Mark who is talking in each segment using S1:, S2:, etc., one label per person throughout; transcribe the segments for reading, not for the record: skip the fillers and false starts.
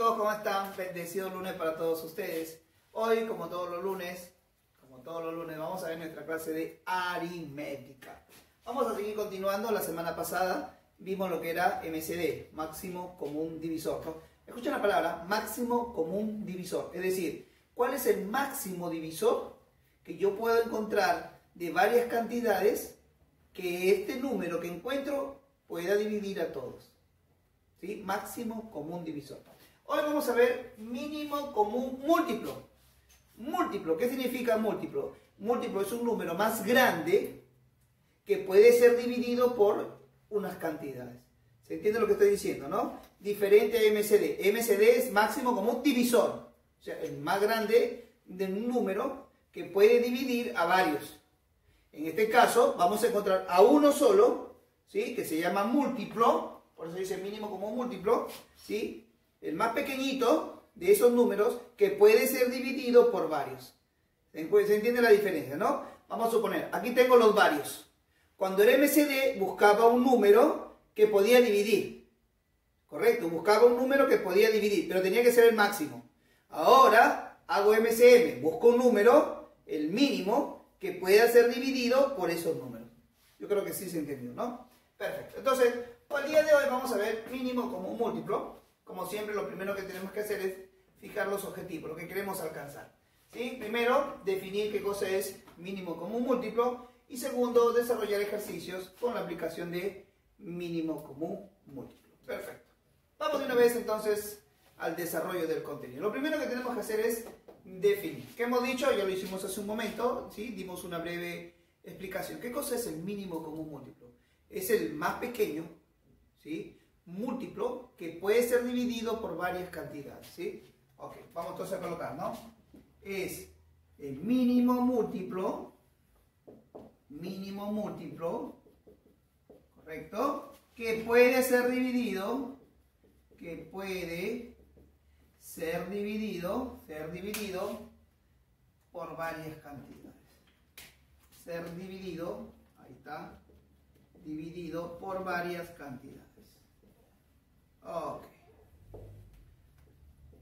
S1: chicos, ¿cómo están? Bendecido lunes para todos ustedes. Hoy, como todos los lunes, vamos a ver nuestra clase de aritmética. Vamos a seguir continuando. La semana pasada vimos lo que era MCD, máximo común divisor, ¿no? Escuchen la palabra, máximo común divisor. Es decir, ¿cuál es el máximo divisor que yo puedo encontrar de varias cantidades que este número que encuentro pueda dividir a todos? ¿Sí? Máximo común divisor. Hoy vamos a ver mínimo común múltiplo. Múltiplo, ¿qué significa múltiplo? Múltiplo es un número más grande que puede ser dividido por unas cantidades. ¿Se entiende lo que estoy diciendo, no? Diferente a MCD. MCD es máximo común divisor. O sea, el más grande de un número que puede dividir a varios. En este caso, vamos a encontrar a uno solo, ¿sí? Que se llama múltiplo. Por eso dice mínimo común múltiplo, ¿sí? El más pequeñito de esos números que puede ser dividido por varios. ¿Se entiende la diferencia, no? Vamos a suponer, aquí tengo los varios. Cuando era MCD buscaba un número que podía dividir. Correcto, buscaba un número que podía dividir, pero tenía que ser el máximo. Ahora hago MCM, busco un número, el mínimo, que pueda ser dividido por esos números. Yo creo que sí se entendió, ¿no? Perfecto. Entonces, el día de hoy vamos a ver mínimo común múltiplo. Como siempre, lo primero que tenemos que hacer es fijar los objetivos, lo que queremos alcanzar. ¿Sí? Primero, definir qué cosa es mínimo común múltiplo. Y segundo, desarrollar ejercicios con la aplicación de mínimo común múltiplo. Perfecto. Vamos de una vez entonces al desarrollo del contenido. Lo primero que tenemos que hacer es definir. ¿Qué hemos dicho? Ya lo hicimos hace un momento, ¿sí? Dimos una breve explicación. ¿Qué cosa es el mínimo común múltiplo? Es el más pequeño, ¿sí? Múltiplo que puede ser dividido por varias cantidades, ¿sí? Ok, vamos entonces a colocar, ¿no? Es el mínimo múltiplo, ¿correcto? Que puede ser dividido, por varias cantidades. Ahí está, dividido por varias cantidades. Ok.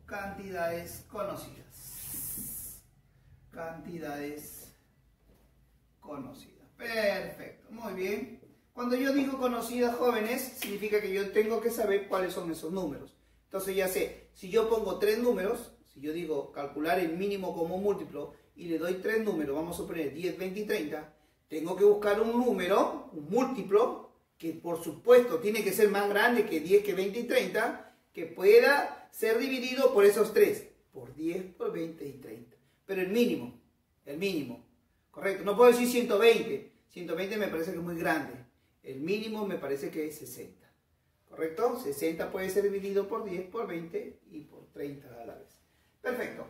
S1: Cantidades conocidas. Perfecto, muy bien. Cuando yo digo conocidas, jóvenes, significa que yo tengo que saber cuáles son esos números. Entonces ya sé, si yo pongo tres números, si yo digo calcular el mínimo común múltiplo y le doy tres números, vamos a poner 10, 20 y 30, tengo que buscar un número, un múltiplo, que por supuesto tiene que ser más grande que 10, que 20 y 30, que pueda ser dividido por esos tres, por 10, por 20 y 30. Pero el mínimo, correcto. No puedo decir 120, 120 me parece que es muy grande. El mínimo me parece que es 60, ¿correcto? 60 puede ser dividido por 10, por 20 y por 30 a la vez. Perfecto.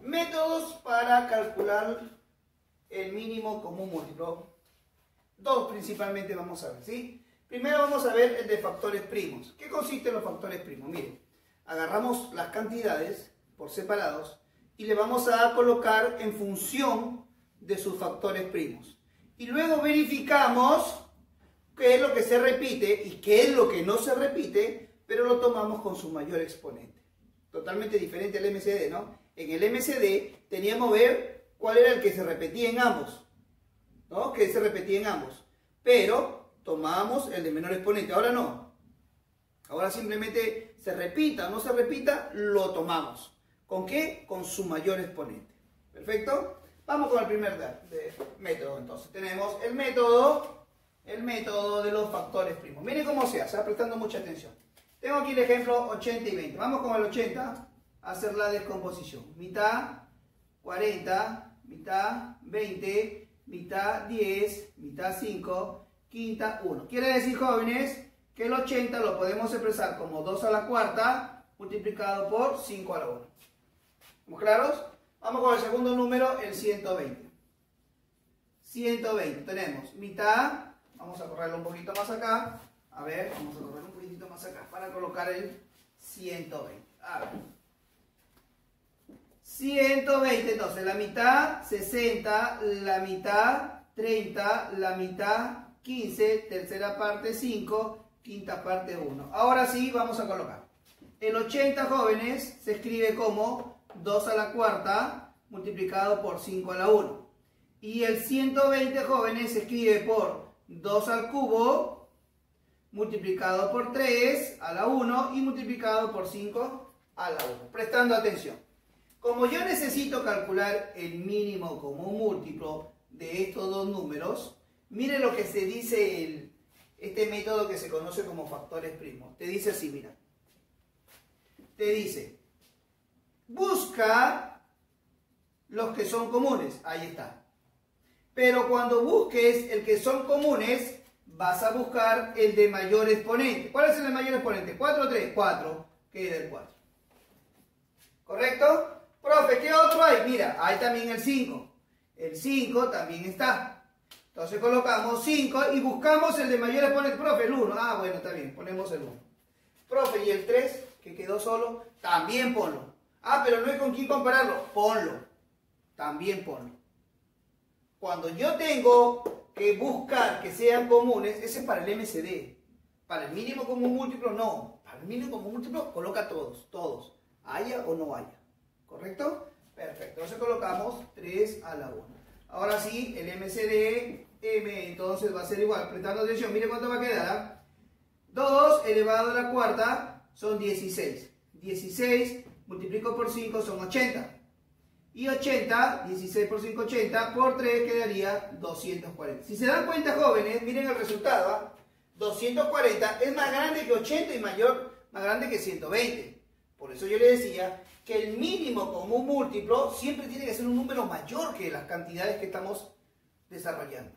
S1: Métodos para calcular el mínimo común múltiplo. Dos principalmente vamos a ver, ¿sí? Primero vamos a ver el de factores primos. ¿Qué consiste en los factores primos? Miren, agarramos las cantidades por separados y le vamos a colocar en función de sus factores primos. Y luego verificamos qué es lo que se repite y qué es lo que no se repite, pero lo tomamos con su mayor exponente. Totalmente diferente al MCD, ¿no? En el MCD teníamos que ver cuál era el que se repetía en ambos, ¿no? Que se repetía en ambos. Pero tomamos el de menor exponente. Ahora no. Ahora simplemente se repita o no se repita, lo tomamos. ¿Con qué? Con su mayor exponente. ¿Perfecto? Vamos con el primer método entonces. Tenemos el método de los factores primos. Miren cómo se hace, prestando mucha atención. Tengo aquí el ejemplo 80 y 20. Vamos con el 80 a hacer la descomposición. Mitad 40, mitad 20, mitad 10, mitad 5, quinta 1. Quiere decir, jóvenes, que el 80 lo podemos expresar como 2 a la cuarta multiplicado por 5 a la 1. ¿Estamos claros? Vamos con el segundo número, el 120. 120, tenemos mitad, vamos a correrlo un poquito más acá. A ver, vamos a correr un poquitito más acá para colocar el 120. A ver. 120, entonces la mitad 60, la mitad 30, la mitad 15, tercera parte 5, quinta parte 1. Ahora sí, vamos a colocar. El 80, jóvenes, se escribe como 2 a la cuarta multiplicado por 5 a la 1. Y el 120, jóvenes, se escribe por 2 al cubo multiplicado por 3 a la 1 y multiplicado por 5 a la 1. Prestando atención. Como yo necesito calcular el mínimo común múltiplo de estos dos números, mire lo que se dice este método que se conoce como factores primos. Te dice así, mira. Te dice, busca los que son comunes. Ahí está. Pero cuando busques el que son comunes, vas a buscar el de mayor exponente. ¿Cuál es el de mayor exponente? 4 o 3. 4. Queda el 4. ¿Correcto? Profe, ¿qué otro hay? Mira, hay también el 5. El 5 también está. Entonces colocamos 5 y buscamos el de mayor exponente. Profe, el 1. Ah, bueno, está bien. Ponemos el 1. Profe, ¿y el 3? Que quedó solo. También ponlo. Ah, pero no hay con quién compararlo. Ponlo. También ponlo. Cuando yo tengo que buscar que sean comunes, ese es para el MCD. Para el mínimo común múltiplo, no. Para el mínimo común múltiplo, coloca todos. Todos. Haya o no haya. ¿Correcto? Perfecto. Entonces colocamos 3 a la 1. Ahora sí, el MCD, M, entonces va a ser igual. Prestando atención, mire cuánto va a quedar. 2 elevado a la cuarta son 16. 16 multiplico por 5 son 80. Y 80, 16 por 5, 80, por 3 quedaría 240. Si se dan cuenta, jóvenes, miren el resultado. ¿Eh? 240 es más grande que 80 y más grande que 120. Por eso yo le decía que el mínimo común múltiplo siempre tiene que ser un número mayor que las cantidades que estamos desarrollando.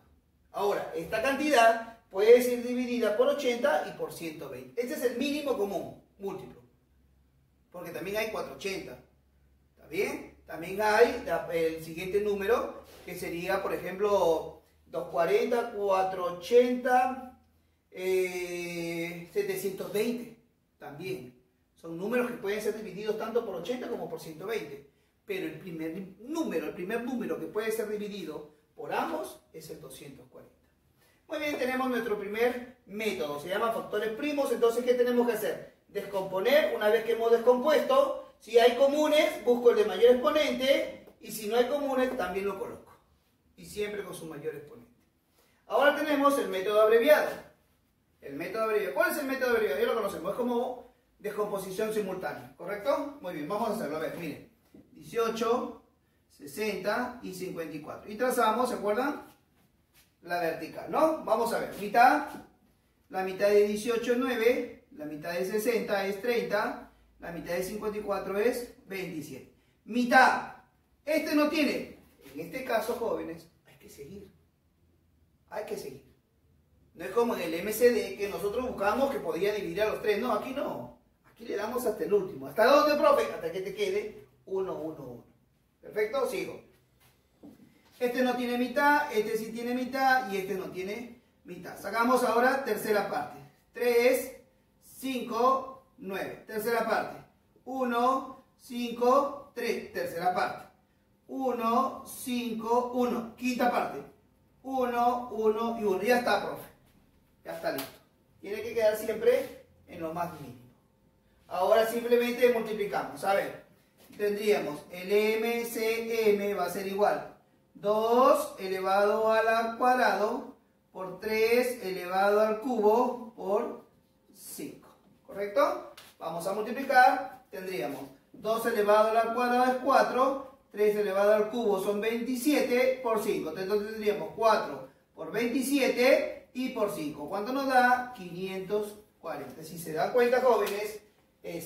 S1: Ahora, esta cantidad puede ser dividida por 80 y por 120. Este es el mínimo común múltiplo. Porque también hay 480. ¿Está bien? También hay el siguiente número, que sería, por ejemplo, 240, 480, 720. También. Son números que pueden ser divididos tanto por 80 como por 120. Pero el primer número que puede ser dividido por ambos es el 240. Muy bien, tenemos nuestro primer método. Se llama factores primos. Entonces, ¿qué tenemos que hacer? Descomponer. Una vez que hemos descompuesto, si hay comunes, busco el de mayor exponente. Y si no hay comunes, también lo coloco. Y siempre con su mayor exponente. Ahora tenemos el método abreviado. El método abreviado. ¿Cuál es el método abreviado? Ya lo conocemos. Es como descomposición simultánea. ¿Correcto? Muy bien, vamos a hacerlo. A ver, miren. 18, 60 y 54. Y trazamos, ¿se acuerdan? La vertical, ¿no? Vamos a ver. Mitad. La mitad de 18 es 9. La mitad de 60 es 30. La mitad de 54 es 27. Mitad. Este no tiene. En este caso, jóvenes, hay que seguir. Hay que seguir. No es como en el MCD que nosotros buscamos que podía dividir a los 3. No, aquí no. Aquí le damos hasta el último. ¿Hasta dónde, profe? Hasta que te quede 1, 1, 1. ¿Perfecto? Sigo. Este no tiene mitad, este sí tiene mitad y este no tiene mitad. Sacamos ahora tercera parte. 3, 5, 9. Tercera parte. 1, 5, 3. Tercera parte. 1, 5, 1. Quinta parte. 1, 1 y 1. Ya está, profe. Ya está listo. Tiene que quedar siempre en lo más mínimo. Ahora simplemente multiplicamos. A ver, tendríamos el MCM va a ser igual. 2 elevado al cuadrado por 3 elevado al cubo por 5. ¿Correcto? Vamos a multiplicar. Tendríamos 2 elevado al cuadrado es 4. 3 elevado al cubo son 27 por 5. Entonces tendríamos 4 por 27 y por 5. ¿Cuánto nos da? 540. Si se dan cuenta, jóvenes,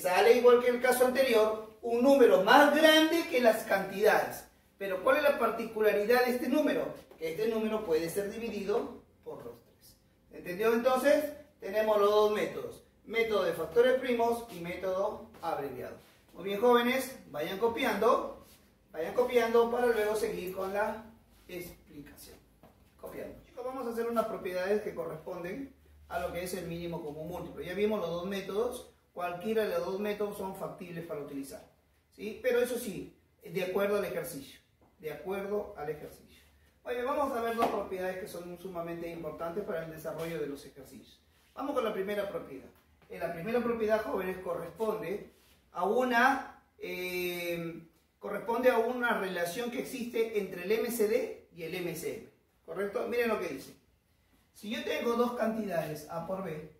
S1: sale igual que el caso anterior, un número más grande que las cantidades. Pero ¿cuál es la particularidad de este número? Que este número puede ser dividido por los 3. ¿Entendió entonces? Tenemos los dos métodos. Método de factores primos y método abreviado. Muy bien, jóvenes, vayan copiando para luego seguir con la explicación. Copiando. Chicos, vamos a hacer unas propiedades que corresponden a lo que es el mínimo común múltiplo. Ya vimos los dos métodos. Cualquiera de los dos métodos son factibles para utilizar. ¿Sí? Pero eso sí, de acuerdo al ejercicio. De acuerdo al ejercicio. Oye, vamos a ver dos propiedades que son sumamente importantes para el desarrollo de los ejercicios. Vamos con la primera propiedad. la primera propiedad, jóvenes, corresponde a una relación que existe entre el MCD y el MCM. ¿Correcto? Miren lo que dice. Si yo tengo dos cantidades, A por B,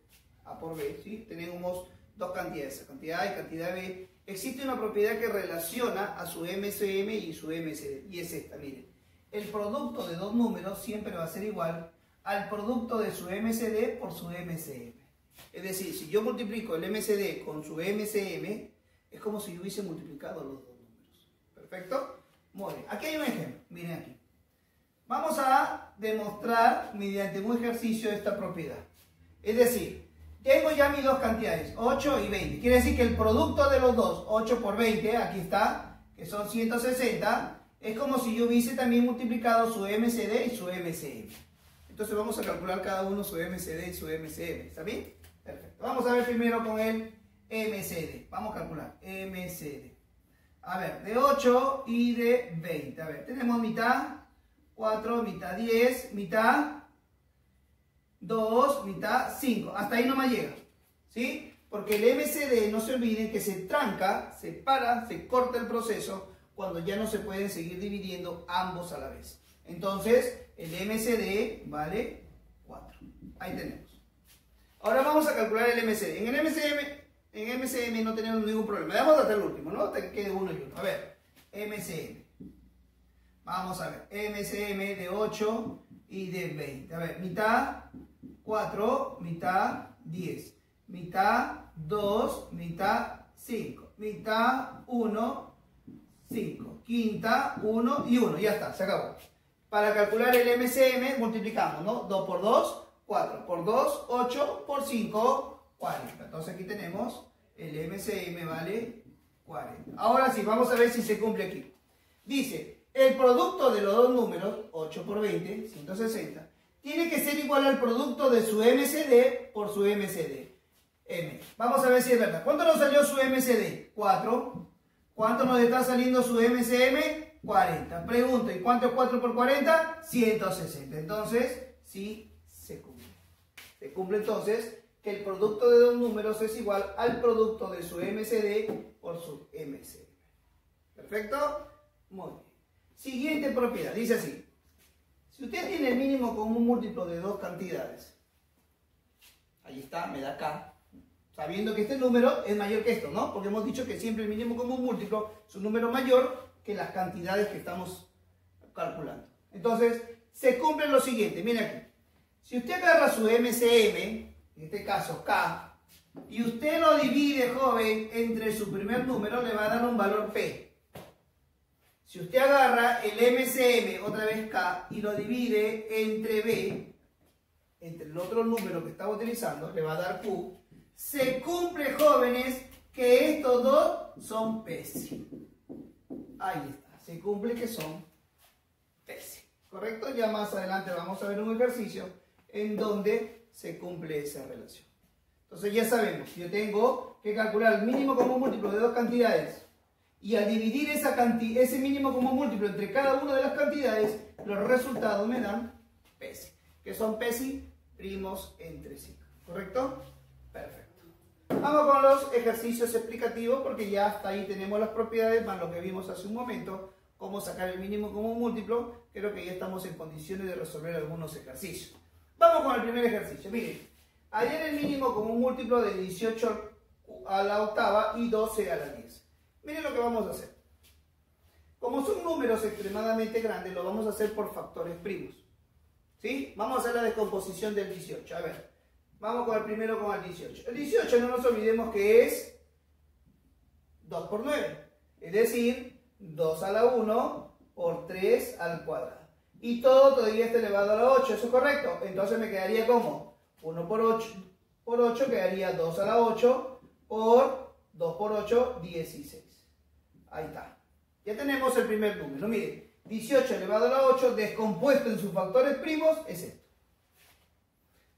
S1: ¿sí? Tenemos dos cantidades, cantidad A y cantidad B. Existe una propiedad que relaciona a su MCM y su MCD. Y es esta, miren. El producto de dos números siempre va a ser igual al producto de su MCD por su MCM. Es decir, si yo multiplico el MCD con su MCM, es como si yo hubiese multiplicado los dos números. ¿Perfecto? Muy bien. Aquí hay un ejemplo. Miren aquí. Vamos a demostrar mediante un ejercicio esta propiedad. Es decir, tengo ya mis dos cantidades, 8 y 20. Quiere decir que el producto de los dos, 8 por 20, aquí está, que son 160, es como si yo hubiese también multiplicado su MCD y su MCM. Entonces vamos a calcular cada uno su MCD y su MCM. ¿Está bien? Perfecto. Vamos a ver primero con el MCD. Vamos a calcular MCD. A ver, de 8 y de 20. A ver, tenemos mitad 4, mitad 10, mitad 2, mitad 5. Hasta ahí no me llega. ¿Sí? Porque el MCD, no se olviden que se tranca, se para, se corta el proceso cuando ya no se pueden seguir dividiendo ambos a la vez. Entonces, el MCD vale 4. Ahí tenemos. Ahora vamos a calcular el MCD. En MCM no tenemos ningún problema. Dejamos hasta el último, ¿no? Hasta que quede uno y uno. A ver, MCM. Vamos a ver, MCM de 8 y de 20. A ver, mitad 4, mitad 10. Mitad 2, mitad 5. Mitad 1, 5. Quinta, 1 y 1. Ya está, se acabó. Para calcular el MCM multiplicamos, ¿no? 2 por 2, 4 por 2, 8 por 5, 40. Entonces aquí tenemos el MCM vale 40. Ahora sí, vamos a ver si se cumple aquí. Dice, el producto de los dos números, 8 por 20, 160, tiene que ser igual al producto de su MCD por su MCD. M. Vamos a ver si es verdad. ¿Cuánto nos salió su MCD? 4. ¿Cuánto nos está saliendo su MCM? 40. Pregunto, ¿y cuánto es 4 por 40? 160. Entonces, sí se cumple. Se cumple entonces que el producto de dos números es igual al producto de su MCD por su MCM. ¿Perfecto? Muy bien. Siguiente propiedad. Dice así. Si usted tiene el mínimo común múltiplo de dos cantidades, ahí está, me da K, sabiendo que este número es mayor que esto, ¿no? Porque hemos dicho que siempre el mínimo común múltiplo es un número mayor que las cantidades que estamos calculando. Entonces, se cumple lo siguiente. Mira aquí. Si usted agarra su MCM, en este caso K, y usted lo divide, joven, entre su primer número, le va a dar un valor P. Si usted agarra el MCM, otra vez K, y lo divide entre B, entre el otro número que estaba utilizando, le va a dar Q, se cumple, jóvenes, que estos dos son PC. Ahí está, se cumple que son PC. ¿Correcto? Ya más adelante vamos a ver un ejercicio en donde se cumple esa relación. Entonces ya sabemos, yo tengo que calcular el mínimo común múltiplo de dos cantidades y al dividir ese mínimo común múltiplo entre cada una de las cantidades, los resultados me dan PC, que son PC primos entre sí. ¿Correcto? Perfecto. Vamos con los ejercicios explicativos porque ya hasta ahí tenemos las propiedades más lo que vimos hace un momento, cómo sacar el mínimo común múltiplo. Creo que ya estamos en condiciones de resolver algunos ejercicios. Vamos con el primer ejercicio. Miren, hallar el mínimo común múltiplo de 18 a la octava y 12 a la 10. Miren lo que vamos a hacer. Como son números extremadamente grandes, lo vamos a hacer por factores primos. ¿Sí? Vamos a hacer la descomposición del 18. A ver, vamos con el primero con el 18. El 18 no nos olvidemos que es 2 por 9. Es decir, 2 a la 1 por 3 al cuadrado. Y todo todavía está elevado a la 8. ¿Eso es correcto? Entonces me quedaría como 1 por 8 quedaría 2 a la 8 por 2 por 8, 16. Ahí está. Ya tenemos el primer número. Miren, 18 elevado a la 8 descompuesto en sus factores primos es esto.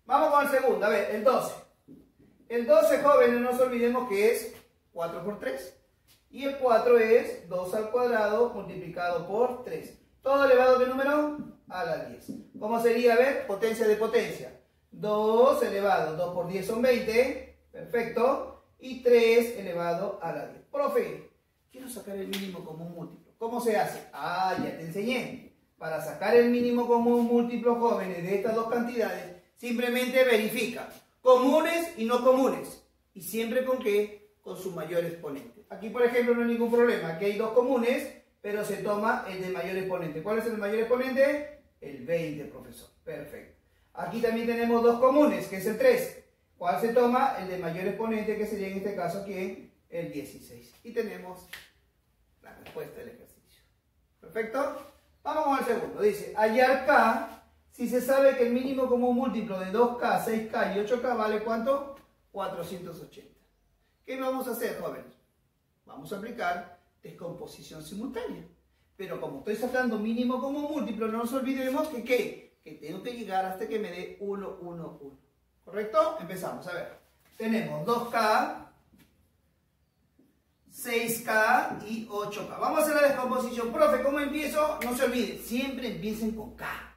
S1: Vamos con el segundo. A ver, el 12. El 12, jóvenes, no nos olvidemos que es 4 por 3. Y el 4 es 2 al cuadrado multiplicado por 3. ¿Todo elevado a qué número? A la 10. ¿Cómo sería? A ver, potencia de potencia. 2 elevado, 2 por 10 son 20. Perfecto. Y 3 elevado a la 10. Profe, quiero sacar el mínimo común múltiplo. ¿Cómo se hace? Ah, ya te enseñé. Para sacar el mínimo común múltiplo, jóvenes, de estas dos cantidades, simplemente verifica comunes y no comunes. ¿Y siempre con qué? Con su mayor exponente. Aquí, por ejemplo, no hay ningún problema. Aquí hay dos comunes, pero se toma el de mayor exponente. ¿Cuál es el mayor exponente? El 20, profesor. Perfecto. Aquí también tenemos dos comunes, que es el 3. ¿Cuál se toma? El de mayor exponente, que sería en este caso, ¿quién? El 16. Y tenemos la respuesta del ejercicio. ¿Perfecto? Vamos con el segundo. Dice, hallar K, si se sabe que el mínimo común múltiplo de 2K, 6K y 8K vale ¿cuánto? 480. ¿Qué vamos a hacer, jóvenes? Vamos a aplicar descomposición simultánea. Pero como estoy sacando mínimo común múltiplo, no nos olvidemos que ¿qué? Que tengo que llegar hasta que me dé 1, 1, 1. ¿Correcto? Empezamos. A ver. Tenemos 2K, 6K y 8K. Vamos a hacer la descomposición. Profe, ¿cómo empiezo? No se olvide, siempre empiecen con K.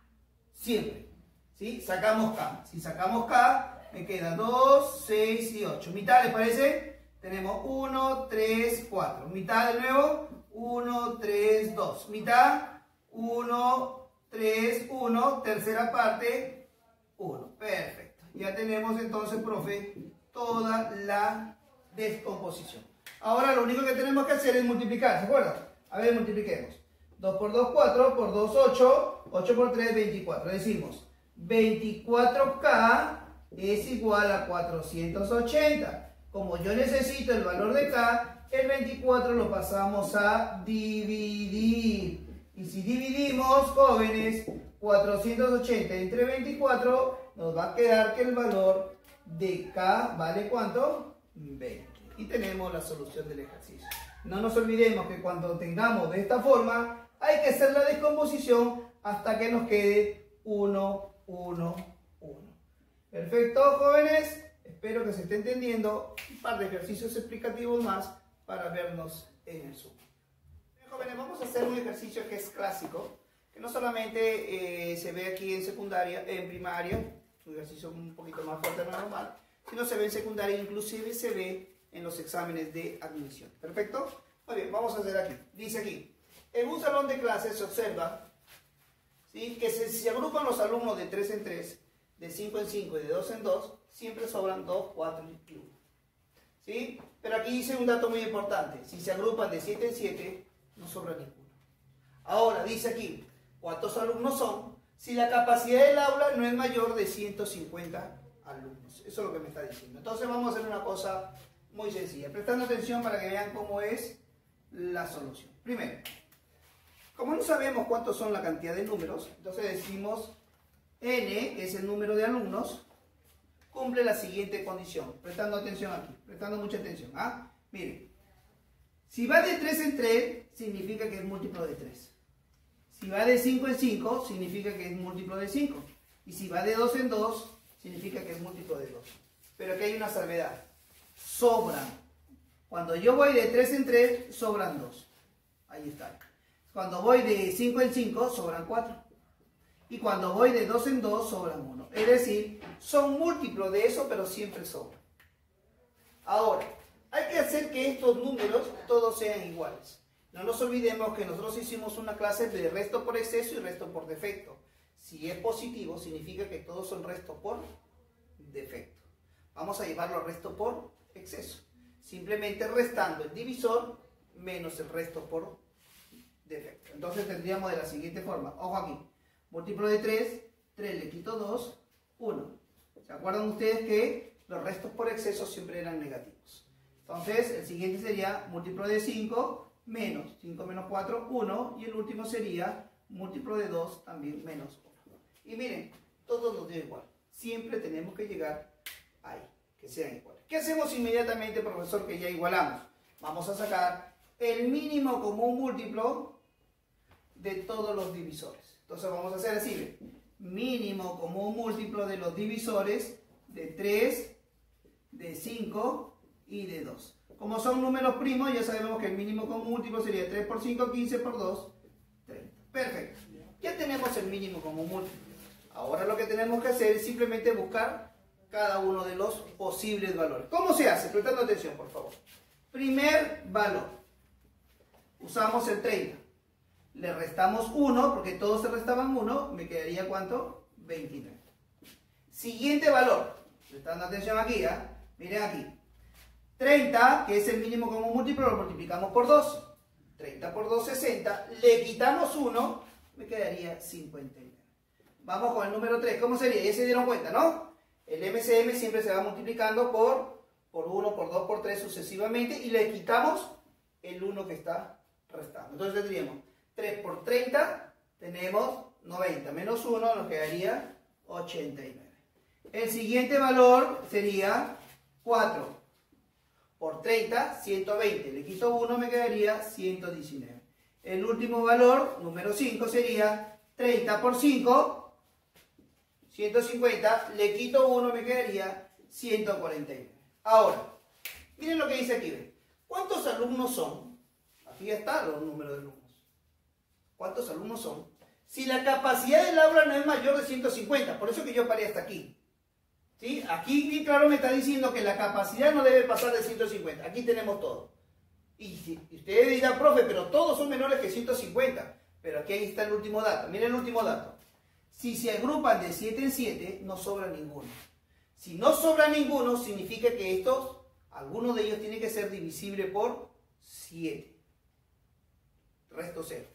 S1: Siempre. ¿Sí? Sacamos K. Si sacamos K, me queda 2, 6 y 8. ¿Mitad les parece? Tenemos 1, 3, 4. ¿Mitad de nuevo? 1, 3, 2. ¿Mitad? 1, 3, 1. Tercera parte, 1. Perfecto. Ya tenemos entonces, profe, toda la descomposición. Ahora lo único que tenemos que hacer es multiplicar, ¿se acuerdan? A ver, multipliquemos. 2 por 2, 4, por 2, 8, 8 por 3, 24. Decimos, 24K es igual a 480. Como yo necesito el valor de K, el 24 lo pasamos a dividir. Y si dividimos, jóvenes, 480 entre 24, nos va a quedar que el valor de K vale ¿cuánto? 20. Y tenemos la solución del ejercicio. No nos olvidemos que cuando tengamos de esta forma, hay que hacer la descomposición hasta que nos quede 1, 1, 1. Perfecto, jóvenes. Espero que se esté entendiendo. Un par de ejercicios explicativos más para vernos en el Zoom. Bien, jóvenes, vamos a hacer un ejercicio que es clásico, que no solamente se ve aquí en secundaria, en primaria, un ejercicio un poquito más fuerte de lo normal, sino se ve en secundaria, inclusive se ve en los exámenes de admisión. ¿Perfecto? Muy bien, vamos a hacer aquí. Dice aquí, en un salón de clases se observa, ¿sí?, que se agrupan los alumnos de 3 en 3, de 5 en 5 y de 2 en 2, siempre sobran 2, 4 y 1. ¿Sí? Pero aquí dice un dato muy importante. Si se agrupan de 7 en 7, no sobra ninguno. Ahora, dice aquí, ¿cuántos alumnos son? Si la capacidad del aula no es mayor de 150 alumnos. Eso es lo que me está diciendo. Entonces vamos a hacer una cosa muy sencilla, prestando atención para que vean cómo es la solución. Primero, como no sabemos cuántos son la cantidad de números, entonces decimos n, que es el número de alumnos, cumple la siguiente condición. Prestando atención aquí, prestando mucha atención. ¿Ah? Miren, si va de 3 en 3, significa que es múltiplo de 3. Si va de 5 en 5, significa que es múltiplo de 5. Y si va de 2 en 2, significa que es múltiplo de 2. Pero aquí hay una salvedad. Sobran. Cuando yo voy de 3 en 3, sobran 2. Ahí está. Cuando voy de 5 en 5, sobran 4. Y cuando voy de 2 en 2, sobran 1. Es decir, son múltiplos de eso, pero siempre sobran. Ahora, hay que hacer que estos números todos sean iguales. No nos olvidemos que nosotros hicimos una clase de resto por exceso y resto por defecto. Si es positivo, significa que todos son resto por defecto. Vamos a llevarlo a resto por exceso. Simplemente restando el divisor menos el resto por defecto. Entonces tendríamos de la siguiente forma. Ojo aquí. Múltiplo de 3, 3 le quito 2, 1. ¿Se acuerdan ustedes que los restos por exceso siempre eran negativos? Entonces el siguiente sería múltiplo de 5 menos 5 menos 4, 1. Y el último sería múltiplo de 2 también menos 1. Y miren, todos nos dio igual. Siempre tenemos que llegar ahí, que sean iguales. ¿Qué hacemos inmediatamente, profesor, que ya igualamos? Vamos a sacar el mínimo común múltiplo de todos los divisores. Entonces vamos a hacer así, mínimo común múltiplo de los divisores de 3, de 5 y de 2. Como son números primos, ya sabemos que el mínimo común múltiplo sería 3 por 5, 15 por 2, 30. Perfecto. Ya tenemos el mínimo común múltiplo. Ahora lo que tenemos que hacer es simplemente buscar cada uno de los posibles valores. ¿Cómo se hace? Prestando atención, por favor. Primer valor. Usamos el 30. Le restamos 1, porque todos se restaban 1, me quedaría ¿cuánto? 29. Siguiente valor. Prestando atención aquí, ¿eh? Miren aquí. 30, que es el mínimo común múltiplo, lo multiplicamos por 2. 30 por 2, 60. Le quitamos 1, me quedaría 59. Vamos con el número 3. ¿Cómo sería? Ya se dieron cuenta, ¿no? El MCM siempre se va multiplicando por 1, por 2, por 3 sucesivamente. Y le quitamos el 1 que está restando. Entonces tendríamos 3 por 30, tenemos 90. Menos 1 nos quedaría 89. El siguiente valor sería 4 por 30, 120. Le quito 1, me quedaría 119. El último valor, número 5, sería 30 por 5, 150. Le quito 1, me quedaría 149. Ahora, miren lo que dice aquí. ¿Ven? ¿Cuántos alumnos son? Aquí están los números de alumnos. ¿Cuántos alumnos son? Si la capacidad del aula no es mayor de 150, por eso que yo paré hasta aquí. ¿Sí? Aquí bien claro me está diciendo que la capacidad no debe pasar de 150. Aquí tenemos todo. Y usted dirá, profe, pero todos son menores que 150. Pero aquí ahí está el último dato. Miren el último dato. Si se agrupan de 7 en 7, no sobra ninguno. Si no sobra ninguno, significa que alguno de ellos tiene que ser divisible por 7. Resto 0.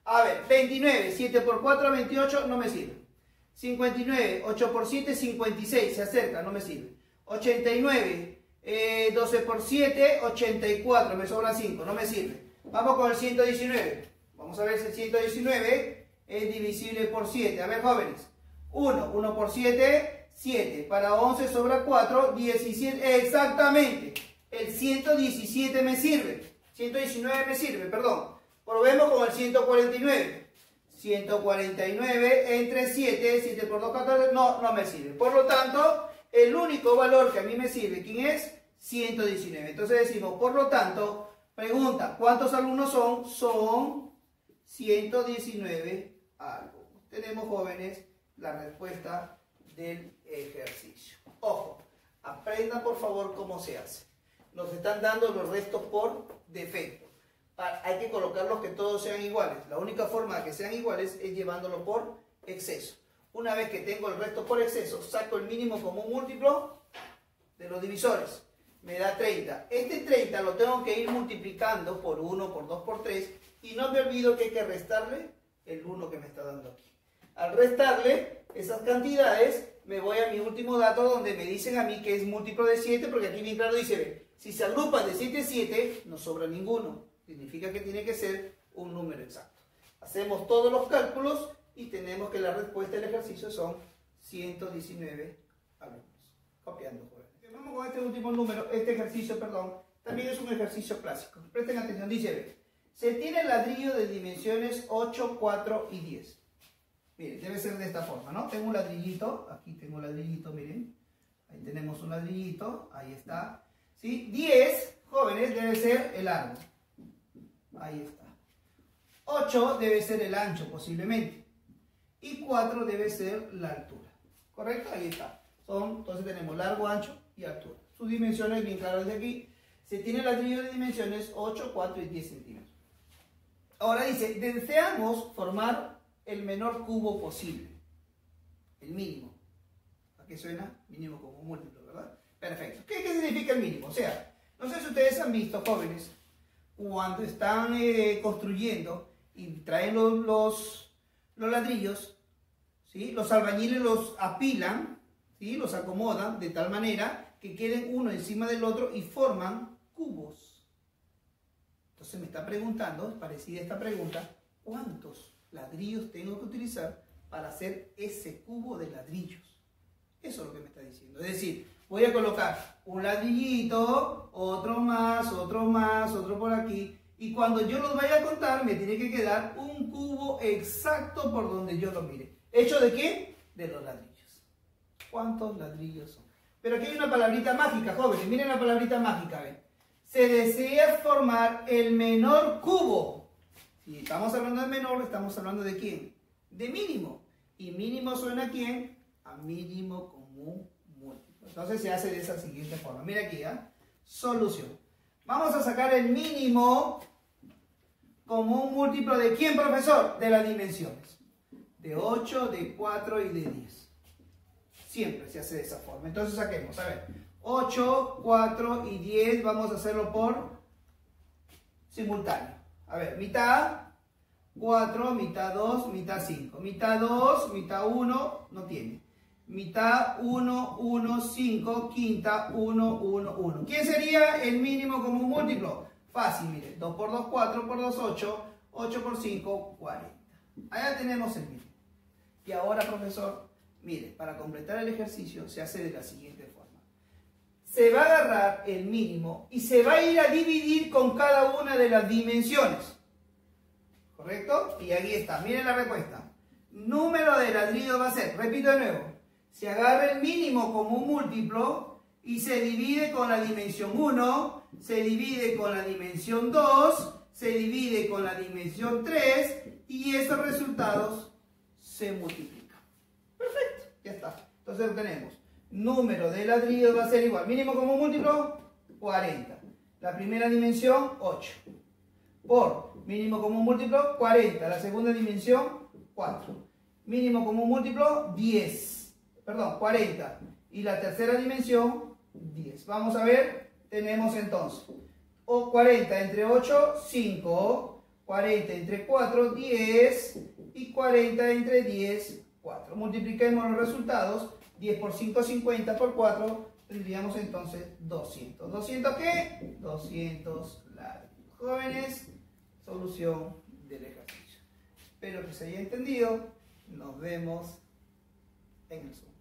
S1: A ver, 29, 7 por 4, 28, no me sirve. 59, 8 por 7, 56, se acerca, no me sirve. 89, 12 por 7, 84, me sobra 5, no me sirve. Vamos con el 119. Vamos a ver si el 119 es divisible por 7. A ver, jóvenes. 1 por 7, 7. Para 11 sobra 4, 17. Exactamente. El 117 me sirve. 119 me sirve, perdón. Probemos con el 149. 149 entre 7, 7 por 2, 14, no me sirve. Por lo tanto, el único valor que a mí me sirve, ¿quién es? 119. Entonces decimos, por lo tanto, pregunta, ¿cuántos alumnos son? Son 119 alumnos. Tenemos, jóvenes, la respuesta del ejercicio. Ojo, aprendan por favor cómo se hace. Nos están dando los restos por defecto. Hay que colocarlos que todos sean iguales. La única forma de que sean iguales es llevándolo por exceso. Una vez que tengo el resto por exceso, saco el mínimo común múltiplo de los divisores. Me da 30. Este 30 lo tengo que ir multiplicando por 1, por 2, por 3. Y no me olvido que hay que restarle el 1 que me está dando aquí. Al restarle esas cantidades, me voy a mi último dato donde me dicen a mí que es múltiplo de 7, porque aquí bien claro dice, ve, si se agrupan de 7 en 7, no sobra ninguno. Significa que tiene que ser un número exacto. Hacemos todos los cálculos y tenemos que la respuesta del ejercicio son 119 alumnos. Copiando, jóvenes. Vamos con este último número, este ejercicio, perdón. También es un ejercicio clásico. Presten atención, dice, ve, se tiene ladrillo de dimensiones 8, 4 y 10. Miren, debe ser de esta forma, ¿no? Tengo un ladrillito, aquí tengo un ladrillito, miren. Ahí tenemos un ladrillito, ahí está. ¿Sí? 10, jóvenes, debe ser el largo. Ahí está. 8 debe ser el ancho posiblemente. Y 4 debe ser la altura. ¿Correcto? Ahí está. Entonces tenemos largo, ancho y altura. Sus dimensiones bien claras de aquí. Se tiene ladrillo de dimensiones 8, 4 y 10 centímetros. Ahora dice, deseamos formar el menor cubo posible. El mínimo. ¿A qué suena? Mínimo como múltiplo, ¿verdad? Perfecto. ¿Qué significa el mínimo? O sea, no sé si ustedes han visto, jóvenes, cuando están construyendo y traen los ladrillos, ¿sí? Los albañiles los apilan, ¿sí? Los acomodan de tal manera que queden uno encima del otro y forman cubos. Entonces me está preguntando, es parecida esta pregunta, ¿cuántos ladrillos tengo que utilizar para hacer ese cubo de ladrillos? Eso es lo que me está diciendo. Es decir, voy a colocar un ladrillito, otro más, otro por aquí. Y cuando yo los vaya a contar, me tiene que quedar un cubo exacto por donde yo lo mire. ¿Hecho de qué? De los ladrillos. ¿Cuántos ladrillos son? Pero aquí hay una palabrita mágica, jóvenes. Miren la palabrita mágica, ¿ven? Se desea formar el menor cubo. Si estamos hablando de menor, estamos hablando de quién? De mínimo. ¿Y mínimo suena a quién? A mínimo común múltiplo. Entonces se hace de esa siguiente forma. Mira aquí, ¿eh? Solución. Vamos a sacar el mínimo como un múltiplo de ¿quién, profesor? De las dimensiones. De 8, de 4 y de 10. Siempre se hace de esa forma. Entonces saquemos, a ver, 8, 4 y 10, vamos a hacerlo por simultáneo. A ver, mitad 4, mitad 2, mitad 5. Mitad 2, mitad 1, no tiene. Mitad 1, 1, 5, quinta 1, 1, 1. ¿Quién sería el mínimo como un múltiplo? Fácil, mire, 2 por 2, 4 por 2, 8, 8 por 5, 40. Allá tenemos el mínimo. Y ahora, profesor, mire, para completar el ejercicio se hace de la siguiente forma. Se va a agarrar el mínimo y se va a ir a dividir con cada una de las dimensiones. ¿Correcto? Y aquí está, miren la respuesta. Número de ladrillos va a ser, repito de nuevo, se agarra el mínimo como un múltiplo y se divide con la dimensión 1, se divide con la dimensión 2, se divide con la dimensión 3 y esos resultados se multiplican. Perfecto, ya está. Entonces tenemos, número de ladrillos va a ser igual, mínimo como un múltiplo, 40. La primera dimensión, 8. Por mínimo como un múltiplo, 40. La segunda dimensión, 4. Mínimo como un múltiplo, 10. Perdón, 40. Y la tercera dimensión, 10. Vamos a ver, tenemos entonces 40 entre 8, 5. 40 entre 4, 10. Y 40 entre 10, 4. Multipliquemos los resultados. 10 por 5, 50 por 4. Tendríamos entonces 200. ¿200 qué? 200 ladrillos. Jóvenes, solución del ejercicio. Espero que se haya entendido. Nos vemos en el Zoom.